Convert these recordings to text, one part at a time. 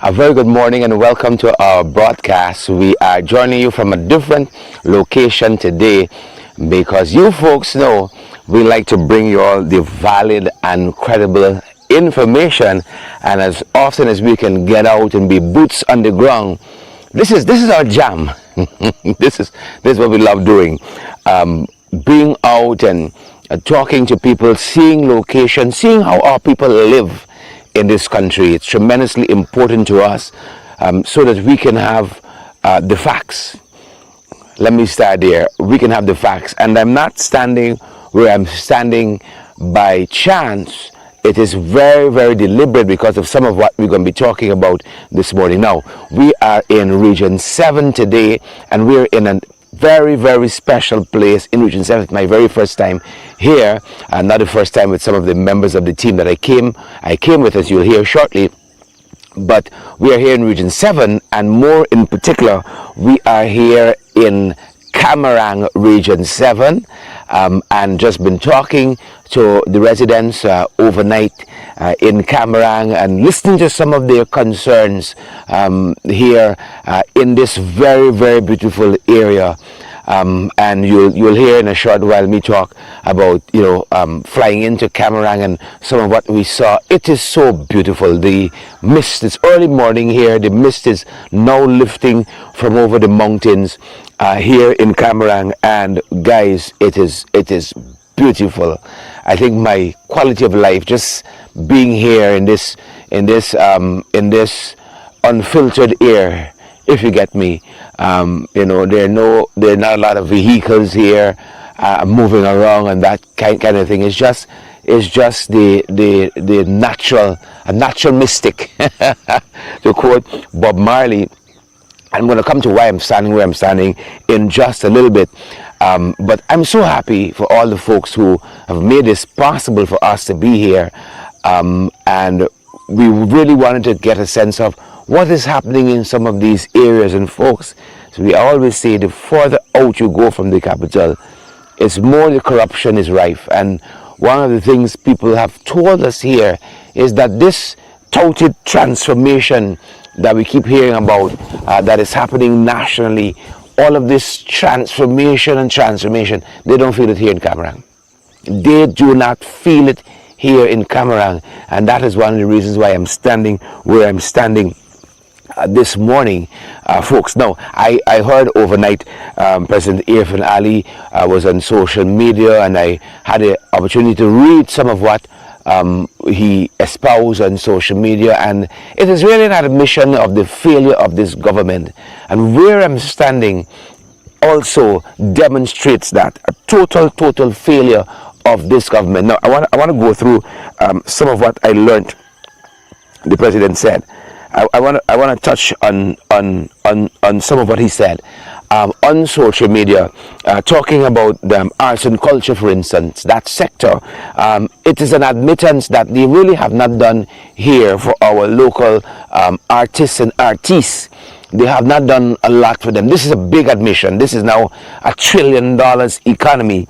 A very good morning and welcome to our broadcast. We are joining you from a different location today because you folks know we like to bring you all the valid and credible information, and as often as we can get out and be boots on the ground, this is our jam. This is what we love doing. Being out and talking to people, seeing locations, seeing how our people live in this country. It's tremendously important to us, so that we can have the facts. Let me start there. We can have the facts, and I'm not standing where I'm standing by chance. It is very, very deliberate because of some of what we're going to be talking about this morning. Now, we are in Region 7 today, and we're in a very, very special place in Region 7. It's my very first time here, and not the first time with some of the members of the team that I came with, as you'll hear shortly. But we are here in Region 7, and more in particular, we are here in Camarang Region 7, and just been talking to the residents overnight in Camarang and listening to some of their concerns here in this very, very beautiful area. And you'll hear in a short while me talk about flying into Camarang and some of what we saw. It is so beautiful. The mist, it's early morning here. The mist is now lifting from over the mountains here in Camarang, and guys, it is beautiful. I think my quality of life just being here in this unfiltered air, if you get me. There are not a lot of vehicles here moving around and that kind of thing. It's just the natural mystic, to quote Bob Marley. I'm going to come to why I'm standing where I'm standing in just a little bit. But I'm so happy for all the folks who have made this possible for us to be here. And we really wanted to get a sense of what is happening in some of these areas. And folks, so we always say the further out you go from the capital, it's more the corruption is rife. And one of the things people have told us here is that this touted transformation that we keep hearing about, that is happening nationally, all of this transformation, they don't feel it here in Camarang. They do not feel it here in Camarang, and that is one of the reasons why I'm standing where I'm standing this morning, folks. Now, I heard overnight President Irfan Ali was on social media, and I had the opportunity to read some of what he espoused on social media, and it is really an admission of the failure of this government. And where I'm standing also demonstrates that a total failure of this government. Now, I want to go through some of what I learned the president said. I want to touch on some of what he said on social media, talking about the arts and culture, for instance, that sector. It is an admittance that they really have not done here for our local artists and artistes. They have not done a lot for them. This is a big admission. This is now $1 trillion economy.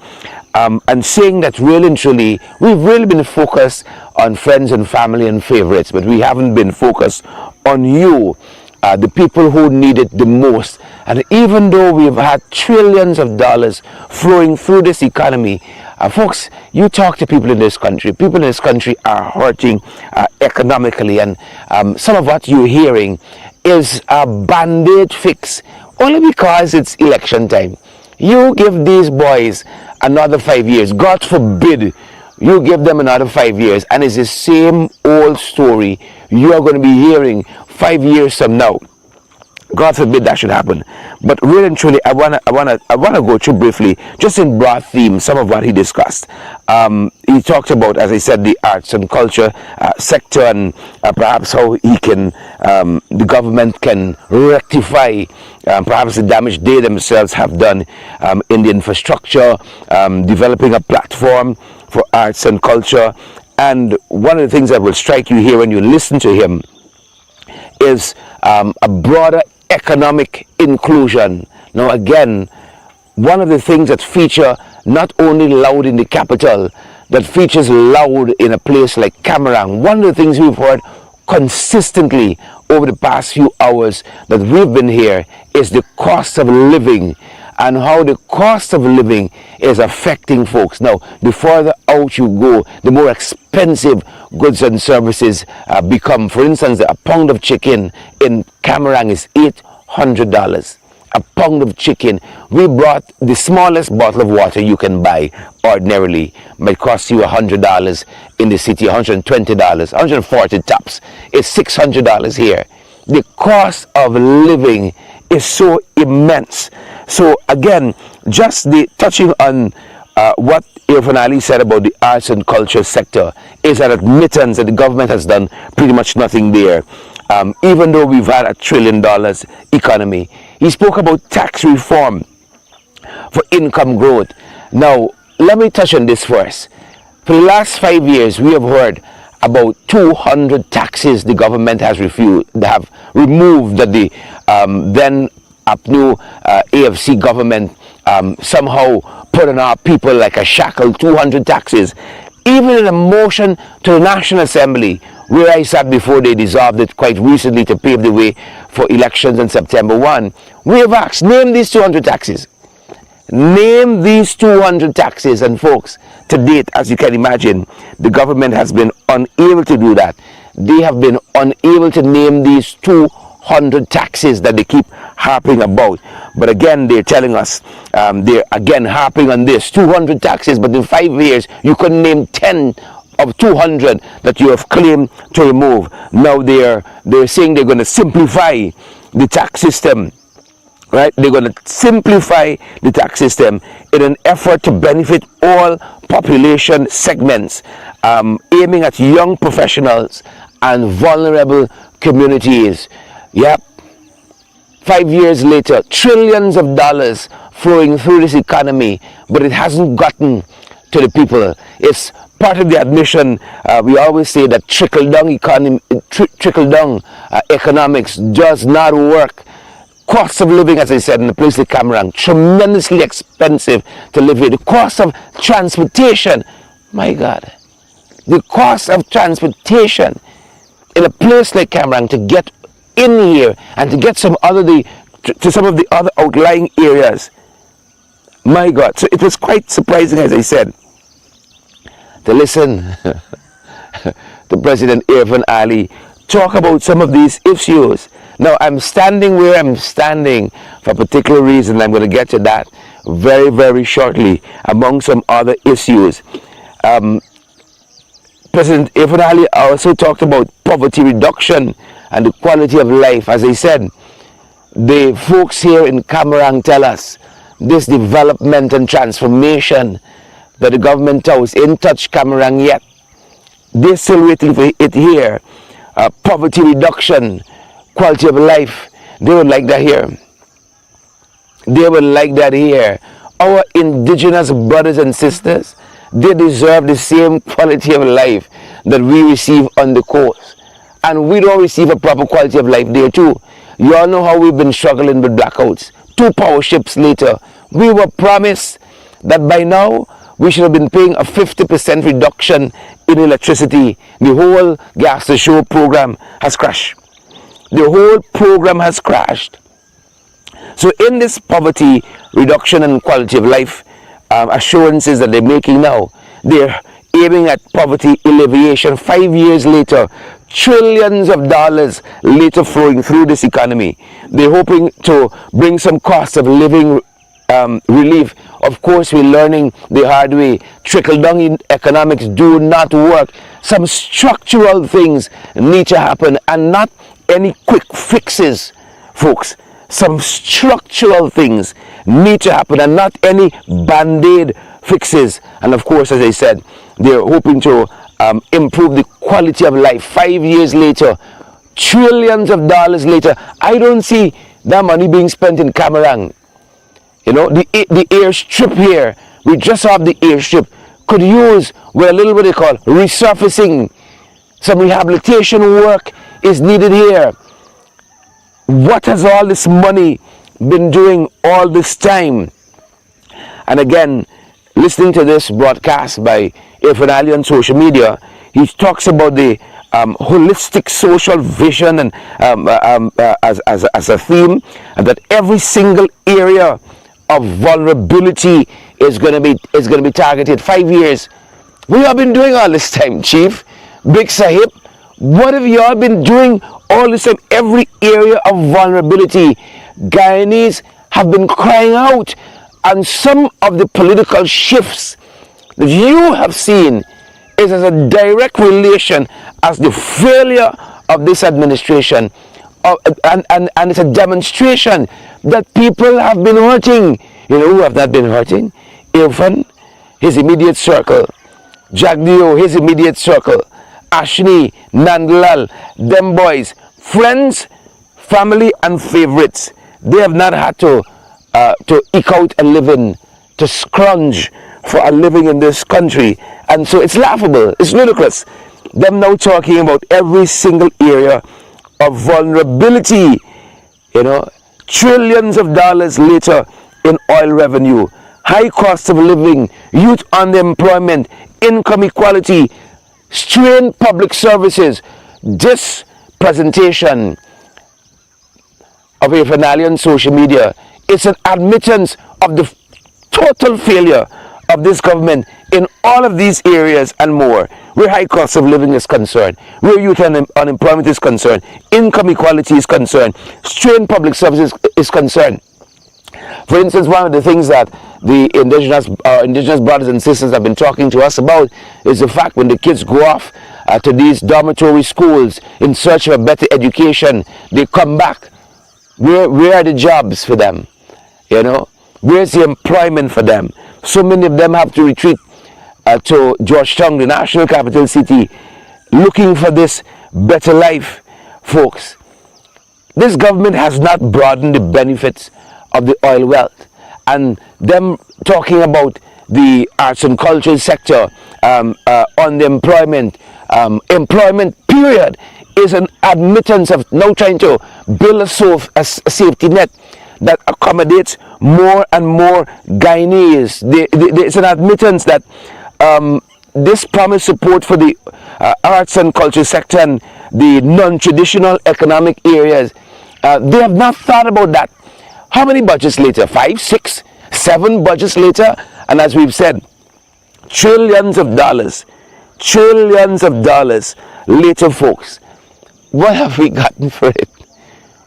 And saying that really and truly, we've really been focused on friends and family and favorites, but we haven't been focused on you, the people who need it the most. And even though we've had trillions of dollars flowing through this economy, folks, you talk to people in this country are hurting economically, and some of what you're hearing is a band-aid fix only because it's election time. You give these boys another 5 years, God forbid you give them another 5 years, and it's the same old story you are going to be hearing 5 years from now. God forbid that should happen. But really and truly, I wanna go through briefly, just in broad theme, some of what he discussed. He talked about, as I said, the arts and culture sector, and perhaps how the government can rectify perhaps the damage they themselves have done in the infrastructure, developing a platform for arts and culture. And one of the things that will strike you here when you listen to him is a broader economic inclusion. Now again, one of the things that feature not only loud in the capital, that features loud in a place like Camarang, one of the things we've heard consistently over the past few hours that we've been here is the cost of living and how the cost of living is affecting folks. Now, the further out you go, the more expensive goods and services become. For instance, a pound of chicken in Camarang is $800. A pound of chicken. We brought the smallest bottle of water you can buy ordinarily. Might cost you $100 in the city, $120, $140 tops. It's $600 here. The cost of living is so immense. So again, just the touching on what Irfan Ali said about the arts and culture sector is an admittance that the government has done pretty much nothing there. Even though we've had $1 trillion economy. He spoke about tax reform for income growth. Now, let me touch on this first. For the last 5 years, we have heard about 200 taxes the government has removed that the then new AFC government somehow put on our people like a shackle. 200 taxes. Even in a motion to the National Assembly, where I sat before they dissolved it quite recently to pave the way for elections on September 1, we have asked, name these 200 taxes. Name these 200 taxes. And folks, to date, as you can imagine, the government has been unable to do that. They have been unable to name these 200 taxes that they keep harping about. But again, they're telling us, they're again harping on this, 200 taxes, but in 5 years, you couldn't name 10 of 200 that you have claimed to remove. Now they're saying they're going to simplify the tax system, right? They're going to simplify the tax system in an effort to benefit all population segments, aiming at young professionals and vulnerable communities. Yep. 5 years later, trillions of dollars flowing through this economy, but it hasn't gotten to the people. It's part of the admission. We always say that trickle-down economics does not work. Cost of living, as I said, in a place like Camarang, tremendously expensive to live here. The cost of transportation, my God, the cost of transportation in a place like Camarang to get in here and to get some of the other outlying areas. My God, so it was quite surprising, as I said, to listen to President Irfan Ali talk about some of these issues. Now, I'm standing where I'm standing for a particular reason. I'm going to get to that very, very shortly, among some other issues. President Irfan Ali also talked about poverty reduction and the quality of life. As I said, the folks here in Camarang tell us this development and transformation that the government house ain't touched Camarang yet. They're still waiting for it here. Poverty reduction, quality of life, they would like that here. They would like that here. Our indigenous brothers and sisters, they deserve the same quality of life that we receive on the coast. And we don't receive a proper quality of life there too. You all know how we've been struggling with blackouts. 2 power ships later, we were promised that by now we should have been paying a 50% reduction in electricity. The whole gas to show program has crashed. The whole program has crashed. So in this poverty reduction and quality of life assurances that they're making now, they're aiming at poverty alleviation. 5 years later, trillions of dollars later flowing through this economy. They're hoping to bring some cost of living relief. Of course, we're learning the hard way. Trickle-down economics do not work. Some structural things need to happen, and not any quick fixes, folks. Some structural things need to happen, and not any band-aid fixes. And of course, as I said, they're hoping to improve the quality of life. 5 years later, trillions of dollars later, I don't see that money being spent in Camarang. You know, the airstrip here, we just have the airstrip, could use with a little bit they call resurfacing. Some rehabilitation work is needed here. What has all this money been doing all this time? And again, listening to this broadcast by Irfan Ali on social media, he talks about the holistic social vision and as a theme, and that every single area of vulnerability is going to be targeted. 5 years. What have you been doing all this time, Chief? Big Sahib, what have you all been doing all this time? Every area of vulnerability, Guyanese have been crying out, and some of the political shifts that you have seen is as a direct relation as the failure of this administration, and it's a demonstration that people have been hurting. You know who have not been hurting? Irfan, his immediate circle; Jagdeo, his immediate circle; Ashni, Nandlal, them boys, friends, family, and favorites. They have not had to eke out a living, to scrounge for a living in this country, and so it's laughable, it's ludicrous. Them now talking about every single area of vulnerability. You know, trillions of dollars later in oil revenue, high cost of living, youth unemployment, income equality, strained public services. This presentation of a finale on social media is an admittance of the total failure of this government in all of these areas and more, where high cost of living is concerned, where youth unemployment is concerned, income equality is concerned, strained public services is concerned. For instance, one of the things that the indigenous brothers and sisters have been talking to us about is the fact when the kids go off to these dormitory schools in search of a better education, they come back. Where are the jobs for them? You know, where's the employment for them? So many of them have to retreat to Georgetown, the national capital city, looking for this better life. Folks, this government has not broadened the benefits of the oil wealth, and them talking about the arts and culture sector, unemployment, employment period, is an admittance of now trying to build a safety net that accommodates more and more Guyanese. It's an admittance that this promised support for the arts and culture sector and the non-traditional economic areas, they have not thought about that. How many budgets later? 5, 6, 7 budgets later? And as we've said, trillions of dollars later, folks. What have we gotten for it?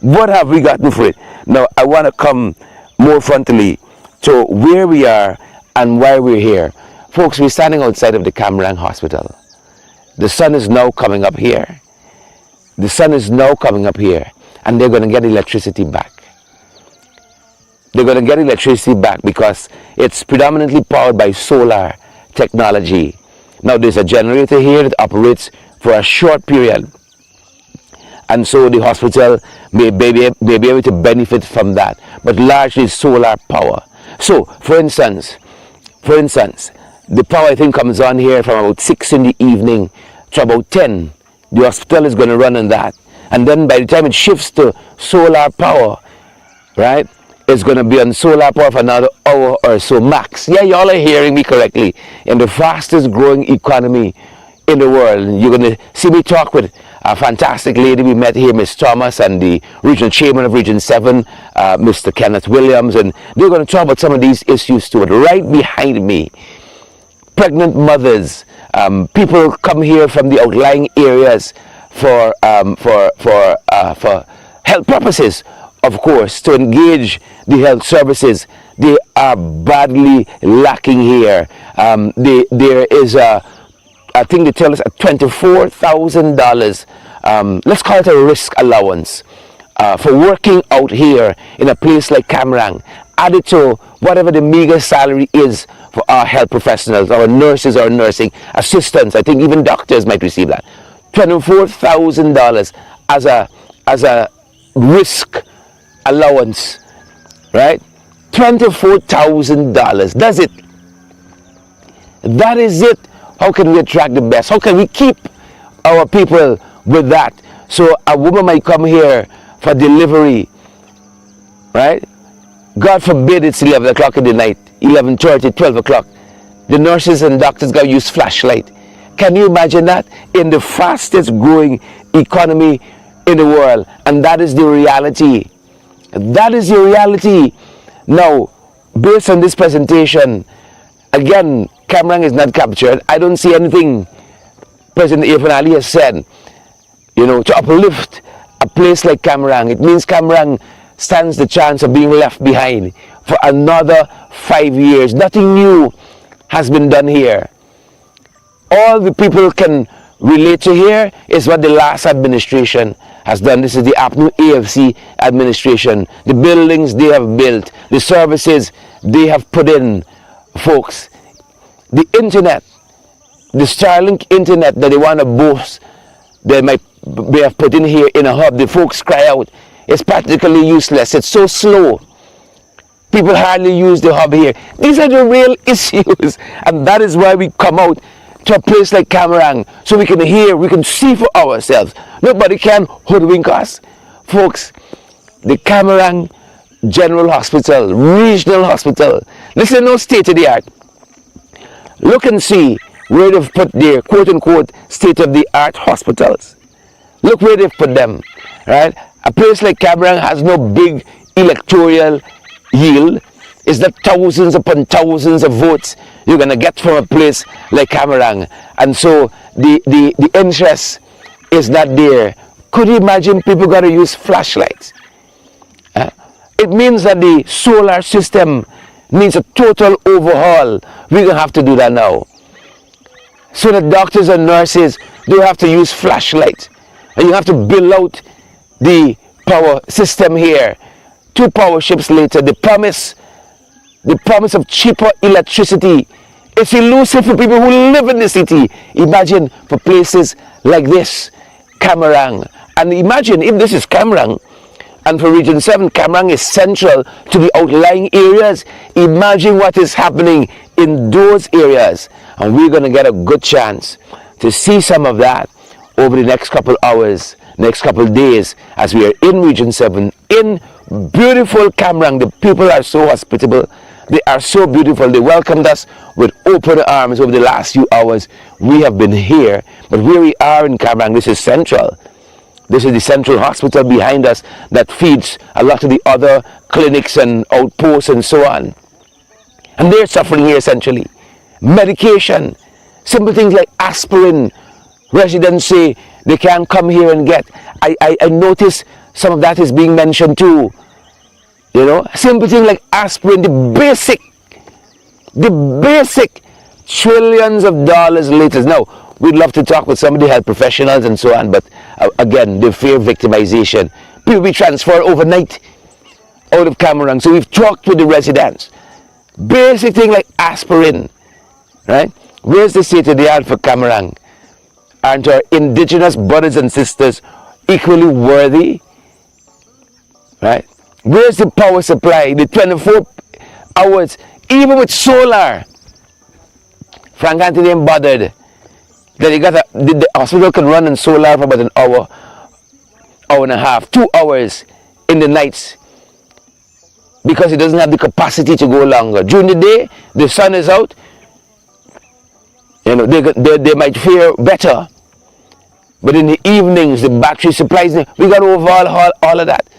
What have we gotten for it? Now, I want to come more frontally to where we are and why we're here. Folks, we're standing outside of the Camarang Hospital. The sun is now coming up here. The sun is now coming up here, and they're going to get electricity back. They're going to get electricity back because it's predominantly powered by solar technology. Now, there's a generator here that operates for a short period, and so the hospital may be able to benefit from that, but largely solar power. So, for instance, the power I think comes on here from about 6 in the evening to about 10. The hospital is going to run on that, and then by the time it shifts to solar power, right, it's going to be on solar power for another hour or so max. Yeah, y'all are hearing me correctly. In the fastest growing economy in the world, you're going to see me talk with a fantastic lady we met here, Miss Thomas, and the regional chairman of Region 7, Mr. Kenneth Williams, and they're going to talk about some of these issues too. Right behind me, pregnant mothers, people come here from the outlying areas for health purposes, of course, to engage the health services. They are badly lacking here. There is I think they tell us, a $24,000, let's call it a risk allowance, for working out here in a place like Camarang, added to whatever the meager salary is for our health professionals, our nurses, our nursing assistants. I think even doctors might receive that. $24,000 as a risk allowance, right? $24,000. That's it. That is it. How can we attract the best? How can we keep our people with that? So a woman might come here for delivery, right? God forbid it's 11 o'clock in the night, 11:30, 12 o'clock. The nurses and doctors got to use flashlight. Can you imagine that? In the fastest growing economy in the world. And that is the reality. That is the reality. Now, based on this presentation, again, Camarang is not captured. I don't see anything President Irfan Ali has said, to uplift a place like Camarang. It means Camarang stands the chance of being left behind for another 5 years. Nothing new has been done here. All the people can relate to here is what the last administration has done. This is the APNU AFC administration. The buildings they have built, the services they have put in, folks. The internet, the Starlink internet that they want to boast, they have put in here in a hub. The folks cry out, it's practically useless. It's so slow. People hardly use the hub here. These are the real issues, and that is why we come out to a place like Camarang, so we can hear, we can see for ourselves. Nobody can hoodwink us. Folks, the Camarang General Hospital, Regional Hospital, this is no state of the art. Look and see where they've put their quote-unquote state-of-the-art hospitals. Look where they've put them, right? A place like Camarang has no big electoral yield. It's not thousands upon thousands of votes you're going to get from a place like Camarang. And so the interest is not there. Could you imagine people got to use flashlights? It means that the solar system needs a total overhaul. We're going to have to do that now. So that doctors and nurses don't have to use flashlights. And you have to build out the power system here. 2 power ships later, the promise of cheaper electricity is elusive for people who live in the city. Imagine for places like this, Camarang. And imagine if this is Camarang, and for Region 7, Camarang is central to the outlying areas. Imagine what is happening in those areas. And we're going to get a good chance to see some of that over the next couple hours, next couple days, as we are in Region 7, in beautiful Camarang. The people are so hospitable. They are so beautiful. They welcomed us with open arms over the last few hours. We have been here, but where we are in Camarang, this is central. This is the central hospital behind us that feeds a lot of the other clinics and outposts and so on. And they're suffering here essentially. Medication, simple things like aspirin. Residents say they can't come here and get. I notice some of that is being mentioned too. Simple thing like aspirin, the basic trillions of dollars later. Now, we'd love to talk with some of the health professionals and so on, but again, they fear victimization. People be transferred overnight out of Camarang. So we've talked with the residents. Basic thing like aspirin, right? Where's the state of the art for Camarang? Aren't our indigenous brothers and sisters equally worthy? Right? Where's the power supply? The 24 hours, even with solar. Frank Anthony ain't bothered that the hospital can run on solar for about an hour, hour and a half, 2 hours in the nights, because it doesn't have the capacity to go longer. During the day, the sun is out. They might fare better. But in the evenings, the battery supplies, we got to overhaul all of that.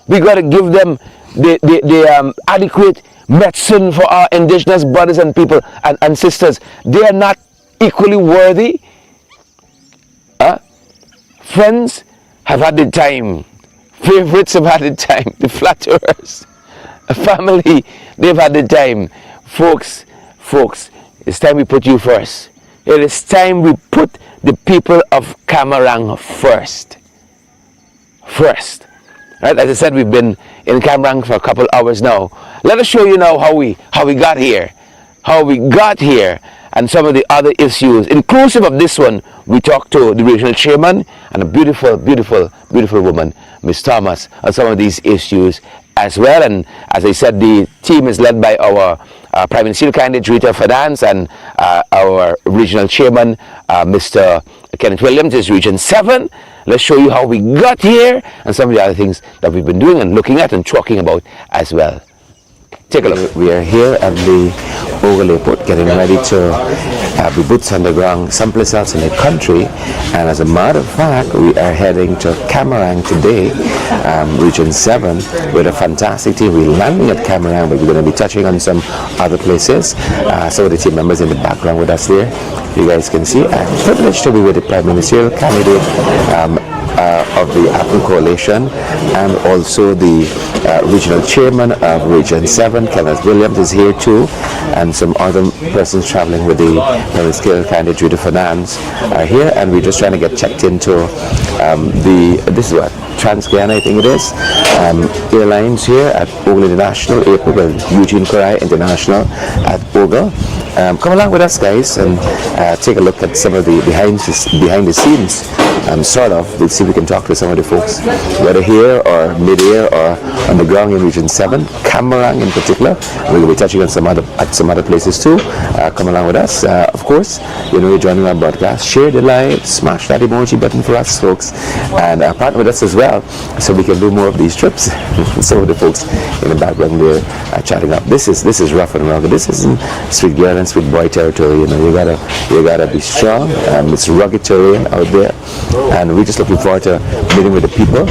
We got to give them the adequate medicine for our indigenous brothers and people and sisters. They are not equally worthy. Friends have had the time. Favorites have had the time. The flatterers. Family, they've had the time. Folks, it's time we put you first. It is time we put the people of Camarang first. First. Right? As I said, we've been in Camarang for a couple hours now. Let us show you now how we got here. How we got here and some of the other issues. Inclusive of this one, we talked to the regional chairman and a beautiful, beautiful, beautiful woman, Ms. Thomas, on some of these issues as well. And as I said, the team is led by our Prime Ministerial candidate, Rita Finance, and our regional chairman, Mr. Kenneth Williams, is Region 7. Let's show you how we got here and some of the other things that we've been doing and looking at and talking about as well. Take a look. We are here at the Ogle Airport getting ready to be boots on the ground someplace else in the country. And as a matter of fact, we are heading to Camarang today, Region 7, with a fantastic team. We're landing at Camarang, but we're going to be touching on some other places. Some of the team members in the background with us there, you guys can see. I'm privileged to be with the Prime Ministerial candidate of the Apple Coalition, and also the regional chairman of Region 7, Kenneth Williams, is here too, and some other persons traveling with the ministerial candidate Judy Finance are here, and we're just trying to get checked into this is what, Transcan, I think it is, airlines here at Ogle International Airport, Eugene Corai International at Ogle. Come along with us, guys, and take a look at some of the behind the scenes, sort of. We'll see if we can talk to some of the folks, whether here or mid-air or on the ground in Region 7, Camarang in particular. We'll be touching on some other places too. Come along with us. Of course, you're joining our broadcast. Share the live, smash that emoji button for us, folks, and partner with us as well, so we can do more of these trips. Some of the folks in the background there are chatting up. This is rough and rugged. This isn't sweet girl and sweet boy territory. You gotta be strong. It's rugged terrain out there, and we're just looking forward to meeting with the people,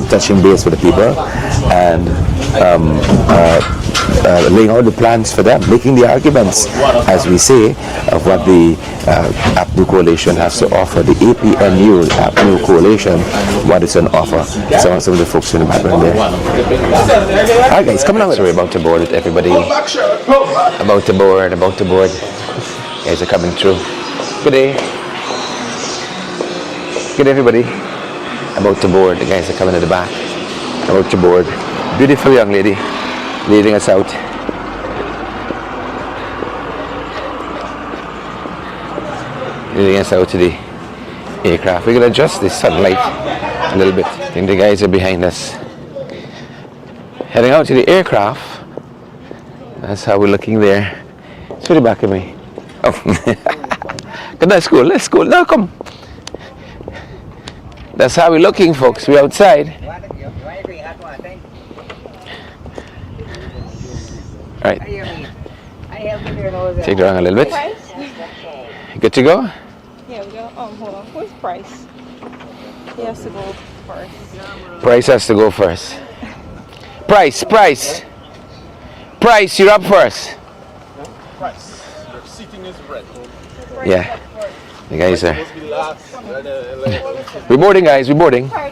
touching base with the people, and laying out the plans for them, making the arguments, as we say, of what the APNU Coalition has to offer, the APNU, APNU Coalition, what is on offer. Some of the folks in the background there. Alright guys, come along with us. We're about to board with everybody. About to board. Guys are coming through. Good day. Good day, everybody. About to board. The guys are coming to the back. About to board. Beautiful young lady leading us out. Leading us out to the aircraft. We're going to adjust the sunlight a little bit. I think the guys are behind us. Heading out to the aircraft. That's how we're looking there. It's to the back of me. Oh. Let's go. Now come. That's how we're looking, folks. We're outside. All right. Take it around a little bit. Good to go? Yeah, we go. Oh, hold on. Where's Price? He has to go first. Price has to go first. Price, you're up first. Price. Your seating is red. Yeah. The guys are. We're boarding, guys. We're boarding. I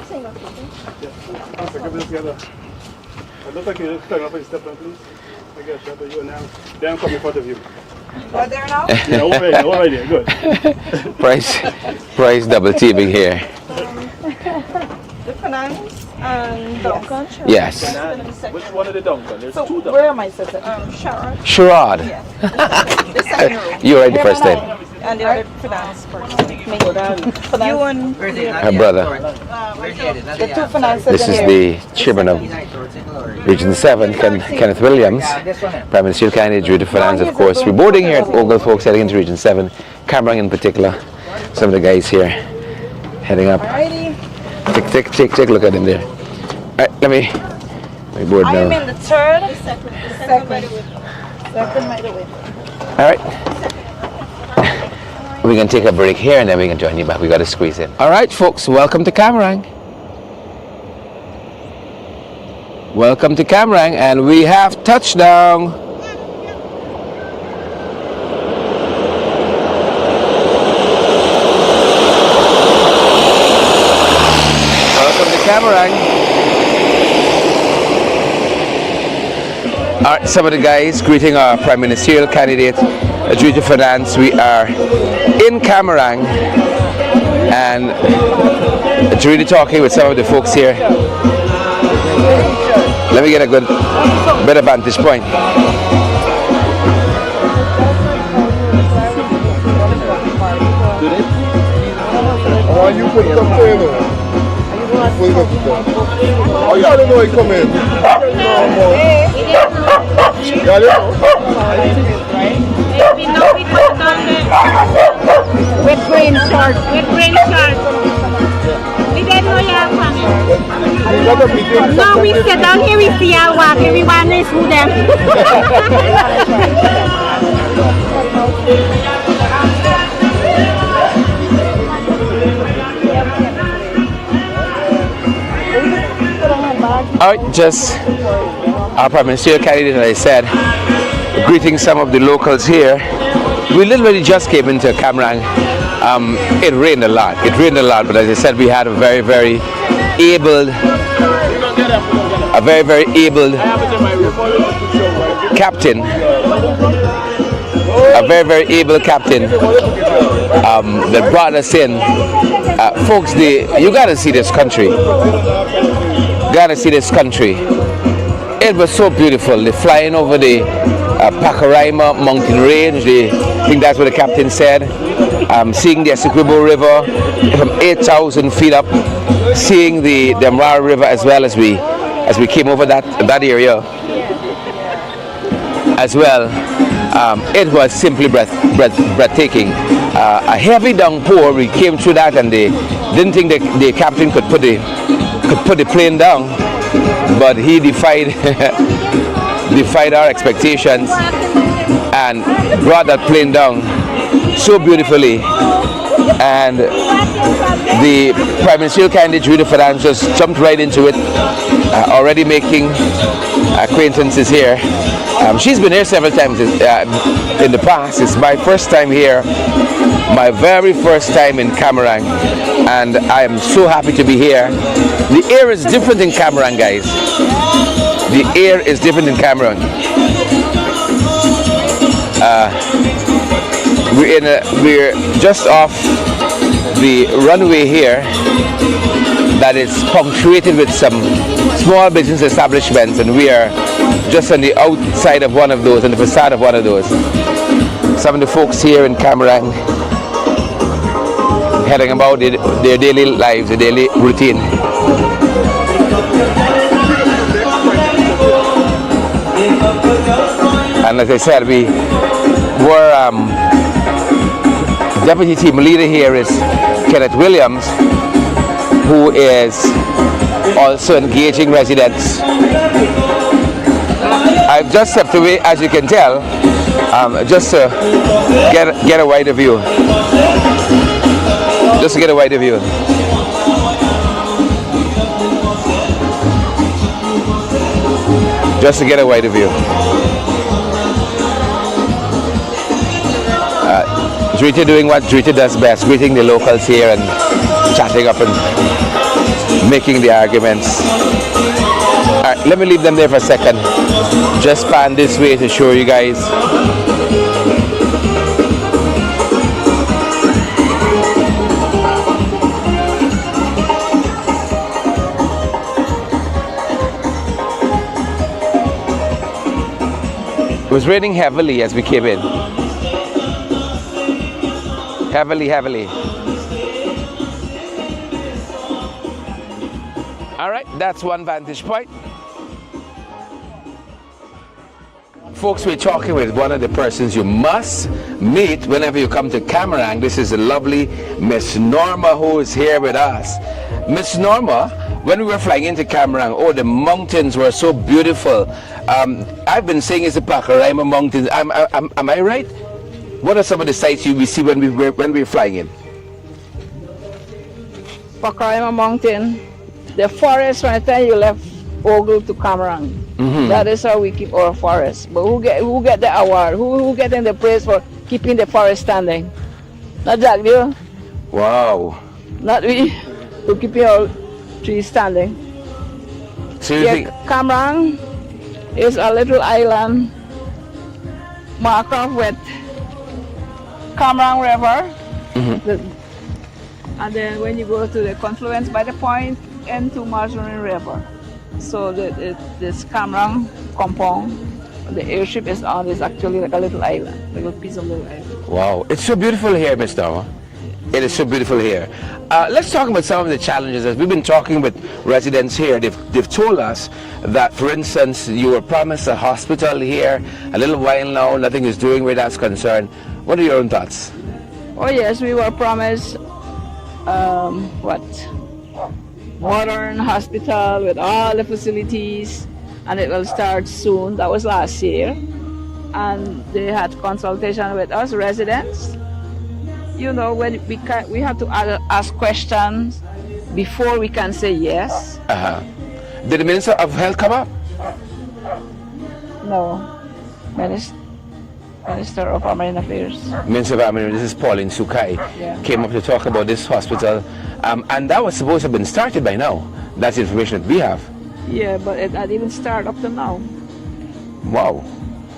look like you're starting off and step on, please. I got a shot of you now. Then come in front of you. Right there now? Yeah, over there. Good. Price double teaming here. The Finance and Duncan. Yes. Which one of the Duncan? There's So two Duncan. where am I sitting? Sharad. Sherrod. Yeah. The second row. You were right the first time. And the other Finance person. Me. You and Her brother. the two Finance. This is the chairman of Region 7, Kenneth Williams. Prime Ministerial candidate Judy Finance, of course. We're boarding here at Ogle, folks, heading into Region 7. Camarang in particular. Some of the guys here heading up. Alrighty. Take a look at him there. Alright, let me board I am now. in the third. Second by the way. Alright. We can take a break here and then we can join you back. We got to squeeze in. Alright, folks, welcome to Camarang. Welcome to Camarang, and we have touchdown. Welcome to Camarang. Alright, some of the guys greeting our Prime Ministerial candidate, Judy Finance. We are in Camarang and really talking with some of the folks here. Let me get a good better vantage point. Why you put the container? Oh, you don't know he come in. With green shirt. We didn't know you were coming. No, we sit down here, we see y'all walk, everyone is who them. All right, just our Prime Ministerial candidate, as I said, greeting some of the locals here. We literally just came into Camarang. It rained a lot. But as I said, we had a very able captain, that brought us in. Folks, you gotta see this country. It was so beautiful. They're flying over the Pacaraima mountain range. I think that's what the captain said. Seeing the Essequibo River from 8,000 feet up, seeing the Demara River as well as we came over that area as well. It was simply breathtaking. A heavy downpour. We came through that, and they didn't think the captain could put the plane down, but he defied our expectations and brought that plane down so beautifully. And the Prime Ministerial candidate Judy Fernandez just jumped right into it, already making acquaintances here. She's been here several times in the past. It's my first time here, my very first time in Camarang, and I am so happy to be here. The air is different in Camarang, guys. The air is different in Camarang. We're just off the runway here that is punctuated with some small business establishments, and we are just on the outside of one of those, on the facade of one of those. Some of the folks here in Camarang heading about their daily lives, their daily routine. And as I said, we were deputy team leader here is Kenneth Williams, who is also engaging residents. I've just stepped away, as you can tell, just to get a wider view. Just to get a wider view. Just to get a wider view. Drita doing what Drita does best, greeting the locals here and chatting up and making the arguments. Alright, let me leave them there for a second. Just pan this way to show you guys. It was raining heavily as we came in. Heavily. All right, that's one vantage point. Folks, we're talking with one of the persons you must meet whenever you come to Camarang. This is the lovely Miss Norma, who is here with us. Miss Norma, when we were flying into Camarang, oh, the mountains were so beautiful. I've been saying it's the Pacaraima Mountains. Am I right? What are some of the sights you will see when we're flying in? Pacaraima Mountain, the forest from the time you left Ogle to Camarang. Mm-hmm. That is how we keep our forest. But who get the award? Who getting the praise for keeping the forest standing? Not Jack, you? Wow. Not we. Who keeping our trees standing? So you think Camarang is a little island marked off with Camarang River. Mm-hmm. And then when you go to the confluence by the point into Marjorie River. So this Camarang compound, the airship is on, is actually like a little island, like a piece of little island. Wow, it's so beautiful here, Miss Norma. It is so beautiful here. Let's talk about some of the challenges. As we've been talking with residents here, they've told us that, for instance, you were promised a hospital here a little while now, nothing is doing where that's concerned. What are your own thoughts? Oh yes, we were promised modern hospital with all the facilities, and it will start soon. That was last year. and they had consultation with us residents. You know, when we have to ask questions before we can say yes. Did the Minister of Health come up? No, Minister of Marine Affairs. Minister of Marine, this is Pauline Sukai, Yeah. came up to talk about this hospital, and that was supposed to have been started by now. That's the information that we have. Yeah, but it had even started up to now. Wow.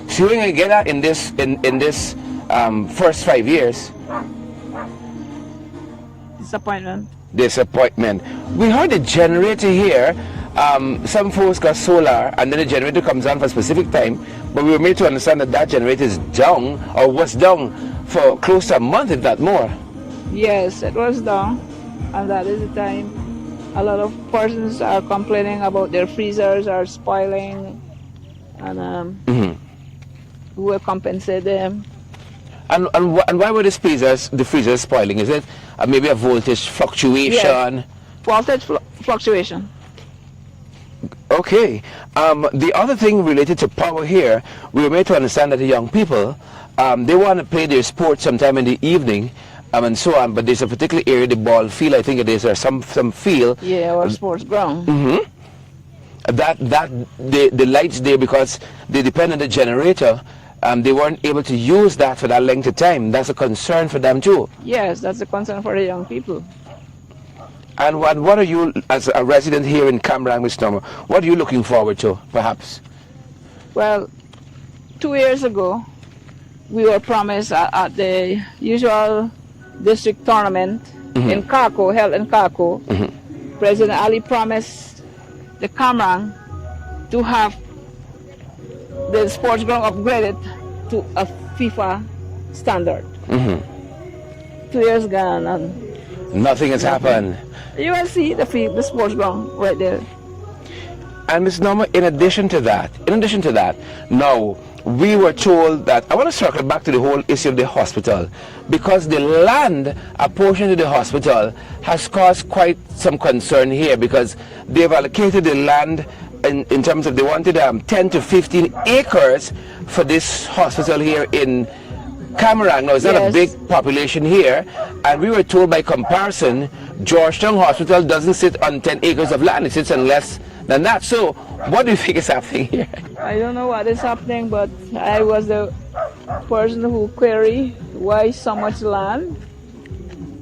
So you're going to get that in this first 5 years? Disappointment. Disappointment. We heard the generator here. Some folks got solar, and then the generator comes on for a specific time, but we were made to understand that that generator is down, or was down, for close to a month, if not more. Yes, it was down, and that is the time a lot of persons are complaining about their freezers are spoiling, and we will compensate them. And why were the freezers spoiling? Is it maybe a voltage fluctuation? Yes. Voltage fluctuation. Okay. The other thing related to power here, we were made to understand that the young people, they want to play their sport sometime in the evening, and so on, but there's a particular area, the ball field, I think it is, or some field. Yeah, or sports ground. That the lights there, because they depend on the generator, they weren't able to use that for that length of time. That's a concern for them too. Yes, that's a concern for the young people. And what are you, as a resident here in Cameron, Ms. Norma, what are you looking forward to, perhaps? Well, 2 years ago, we were promised at the usual district tournament in Kako, held in Kako. President Ali promised the Cameron to have the sports ground upgraded to a FIFA standard. 2 years gone, and Nothing has happened. you will see the sports ground right there. And Ms. Norma, in addition to that, now we were told that, I want to circle back to the whole issue of the hospital, because the land apportioned to the hospital has caused quite some concern here, because they've allocated the land in terms of, they wanted 10 to 15 acres for this hospital here in Cameron. Now, it's not a big population here, and we were told by comparison, Georgetown Hospital doesn't sit on 10 acres of land, it sits on less than that. So, what do you think is happening here? I don't know what is happening, but I was the person who queried why so much land.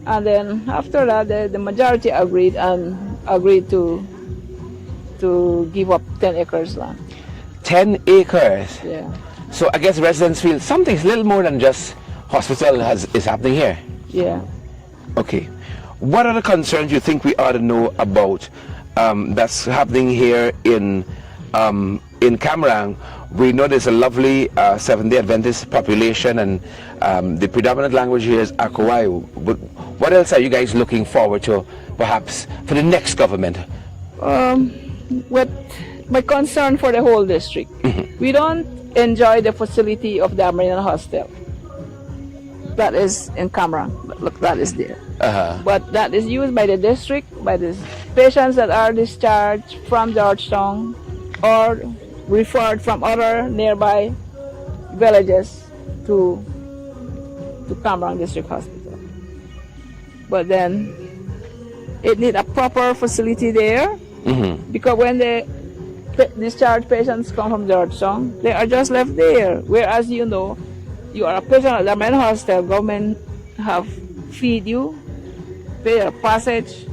And then after that, the majority agreed to give up 10 acres land. 10 acres? Yeah. So I guess residents feel something's a little more than just hospital is happening here. Yeah. Okay. What are the concerns you think we ought to know about that's happening here in Cameron? We know there's a lovely Seventh-day Adventist population, and the predominant language here is FYI. But what else are you guys looking forward to, perhaps, for the next government? With my concern for the whole district, we don't enjoy the facility of the Armenian hostel. That is in Cameron. Look, that is there. But that is used by the district, by the patients that are discharged from Georgetown or referred from other nearby villages to Cameron District Hospital. But then it needs a proper facility there, because when the discharged patients come from Georgetown, they are just left there. Whereas, you know, you are a patient at the main hostel, government have feed you, pay your passage,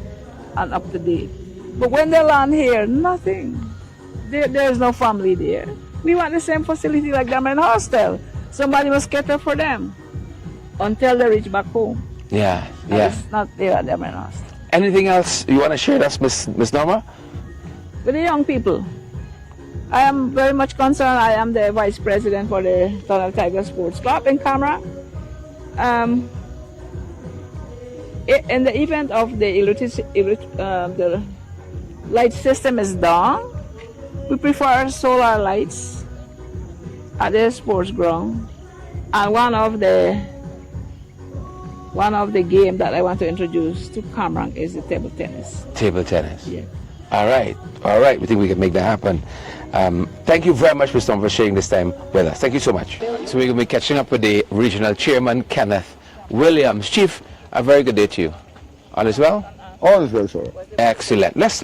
and up to date. But when they land here, nothing. There is no family there. We want the same facility like the main hostel. Somebody must cater for them until they reach back home. Yeah, And it's not there at the main hostel. Anything else you want to share with us, Ms. Norma? With the young people, I am very much concerned. I am the vice president for the Tunnel Tiger Sports Club in Cameron. In the event of the light system is down, we prefer solar lights at the sports ground. And one of the game that I want to introduce to Cameron is the table tennis. Table tennis. Yeah. All right. We think we can make that happen. Thank you very much, Mr. Tom, for sharing this time with us. Thank you so much. So we're going to be catching up with the regional chairman, Kenneth Williams. Chief, a very good day to you. All is well? All is well, sir. Excellent. Let's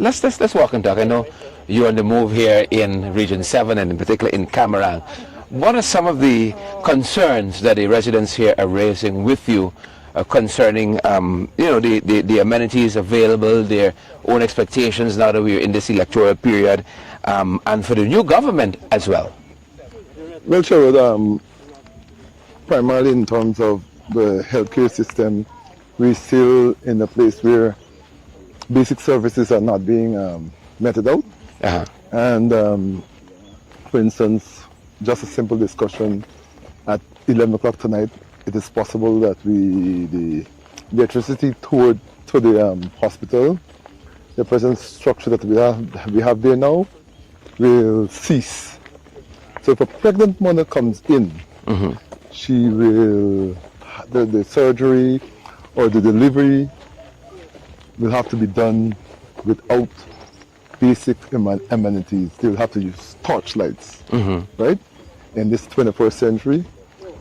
walk and talk. I know you're on the move here in Region 7 and in particular in Camarang. What are some of the concerns that the residents here are raising with you concerning the amenities available, their own expectations now that we're in this electoral period, and for the new government as well? Well, sure. Primarily in terms of the healthcare system, we're still in a place where basic services are not being meted out. Uh-huh. And for instance, just a simple discussion at 11 o'clock tonight, it is possible that the electricity to the hospital, the present structure that we have there now, will cease. So if a pregnant mother comes in, she will, the surgery or the delivery will have to be done without basic amenities. They'll have to use torchlights, right? In this 21st century,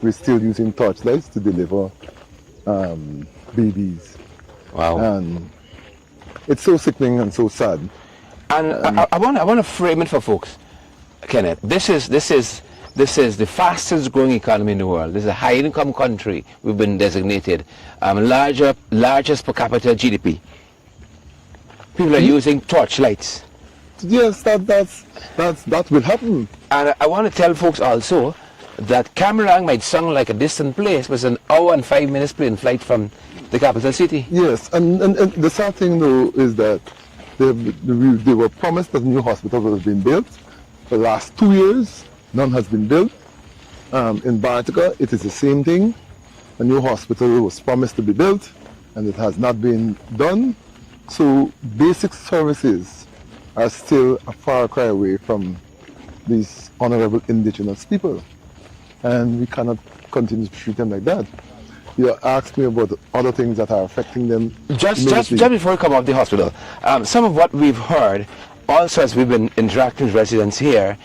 we're still using torchlights to deliver babies. Wow. And it's so sickening and so sad. And I want to frame it for folks, Kenneth. This is the fastest growing economy in the world. This is a high income country. We've been designated largest per capita GDP. People are using torchlights. Yes, that will happen. And I want to tell folks also that Camarang might sound like a distant place, but it's an hour and 5 minutes plane flight from the capital city. Yes, and the sad thing though is that they were promised that a new hospital was being built. For the last 2 years, none has been built. In Bartica, it is the same thing. A new hospital was promised to be built, and it has not been done. So basic services are still a far cry away from these honorable indigenous people. And we cannot continue to treat them like that. You asked me about other things that are affecting them. Just before we come off the hospital, some of what we've heard, also as we've been interacting with residents here,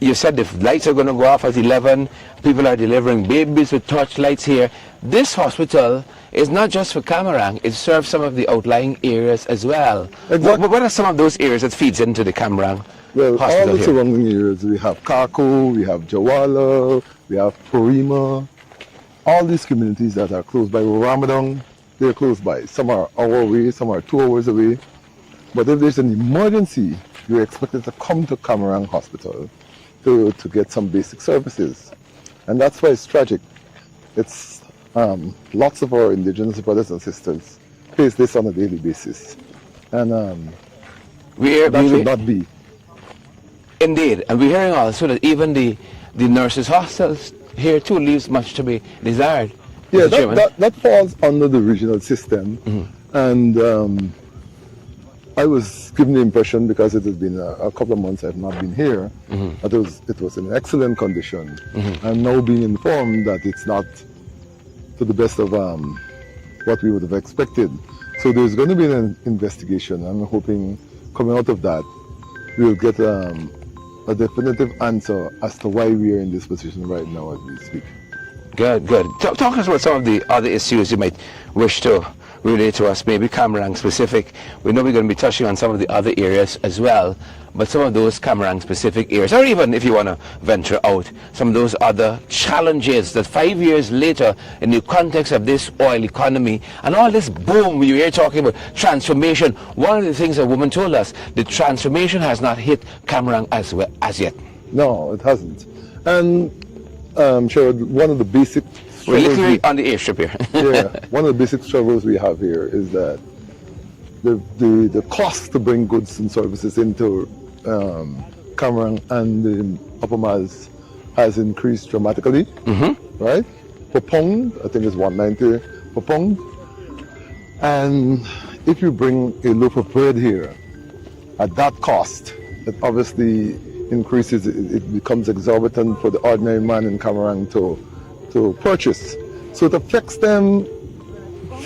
you said the lights are going to go off at 11, people are delivering babies with torch lights here. This hospital is not just for Camarang, it serves some of the outlying areas as well. Exactly. What are some of those areas that feeds into the Camarang Well, hospital all the here? surrounding areas, we have Kako, we have Jawala, we have Porima, all these communities that are close by Ramadan, they're close by. Some are an hour away, some are 2 hours away. But if there's an emergency, you're expected to come to Camarang Hospital to get some basic services. And that's why it's tragic. It's lots of our indigenous brothers and sisters face this on a daily basis. And that should not be. Indeed, and we're hearing also that even the nurses' hostels here too leaves much to be desired. Yeah, Mr. Chairman. that falls under the regional system. And I was given the impression, because it has been a couple of months I've not been here, that it was in excellent condition. I'm now being informed that it's not to the best of what we would have expected. So there's going to be an investigation. I'm hoping coming out of that, we'll get a definitive answer as to why we are in this position right now as we speak. Good. Talk us about some of the other issues you might wish to relate to us, maybe Camarang specific. We know we're going to be touching on some of the other areas as well, but some of those Camarang specific areas, or even if you want to venture out, some of those other challenges that 5 years later, in the context of this oil economy and all this boom, you hear talking about transformation. One of the things a woman told us, the transformation has not hit Camarang as yet. No, it hasn't. And sure, one of the basic We're struggles literally on the airstrip here. yeah, one of the basic struggles we have here is that the cost to bring goods and services into Camarang and the Upper Maz has increased dramatically, right? Per pound, I think it's 190 per pound. And if you bring a loaf of bread here at that cost, it obviously increases, it becomes exorbitant for the ordinary man in Camarang to purchase. So it affects them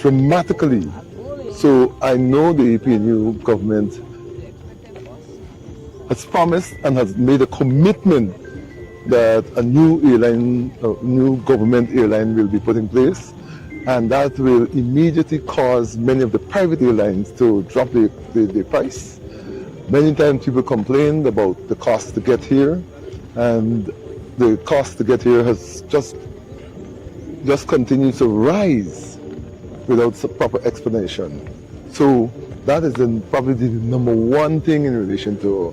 dramatically. So I know the APNU government has promised and has made a commitment that a new airline, a new government airline will be put in place, and that will immediately cause many of the private airlines to drop the price. Many times people complain about the cost to get here, and the cost to get here has just continued to rise without some proper explanation. So that is probably the number one thing in relation to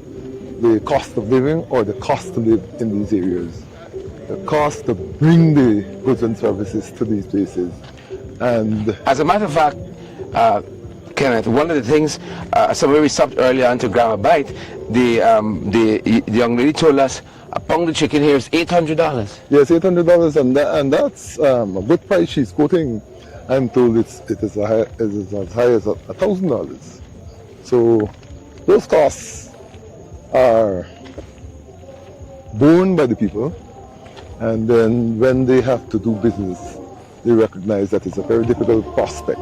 the cost of living or the cost to live in these areas. The cost to bring the goods and services to these places. And as a matter of fact, Kenneth, one of the things, somewhere we stopped earlier on to grab a bite, the young lady told us a pound of chicken here is $800. yes, $800, and that's a good price she's quoting. I'm told it is as high as $1,000. So those costs are borne by the people, and then when they have to do business, they recognize that it's a very difficult prospect.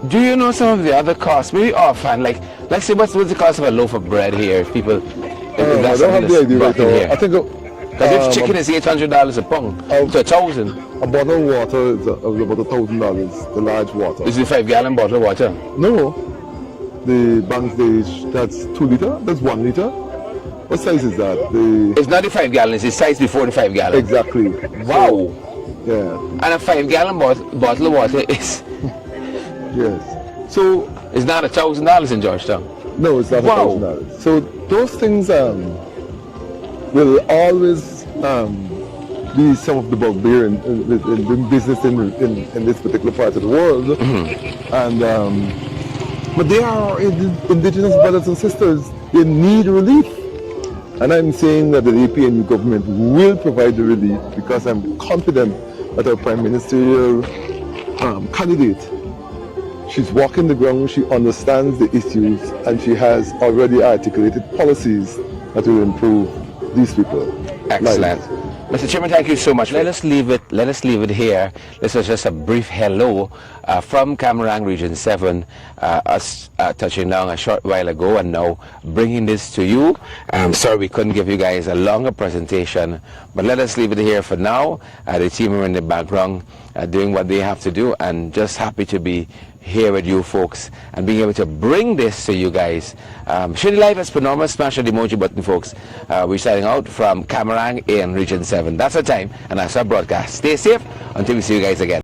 Do you know some of the other costs? Maybe offhand, like let's say what's the cost of a loaf of bread here? If people, I don't have the idea right now. Here. I think because if chicken is $800 a pound to $1,000, a bottle of water is about $1,000. The large water. This is a 5-gallon bottle of water. No, the Bangstage, that's 2 liter. That's 1 liter. What size is that? It's not the 5-gallon. It's the size before the 5-gallon. Exactly. Wow. So, yeah. And a 5-gallon bottle of water is. Yes. So it's not $1,000 in Georgetown. no, it's not Wow. $1,000. So those things will always be some of the bugbear in doing business in this particular part of the world. And but they are indigenous brothers and sisters. They need relief. And I'm saying that the APNU government will provide the relief because I'm confident that our prime ministerial candidate, she's walking the ground, she understands the issues, and she has already articulated policies that will improve these people. Excellent. lives. Mr. Chairman, thank you so much. Let us leave it here. This was just a brief hello from Camarang Region 7, us touching down a short while ago and now bringing this to you. I'm sorry we couldn't give you guys a longer presentation, but let us leave it here for now. The team are in the background doing what they have to do, and just happy to be here with you folks and being able to bring this to you guys. Share the live as per normal, smash the emoji button, folks. We're signing out from Camarang in Region 7. That's our time and that's our broadcast. Stay safe until we see you guys again.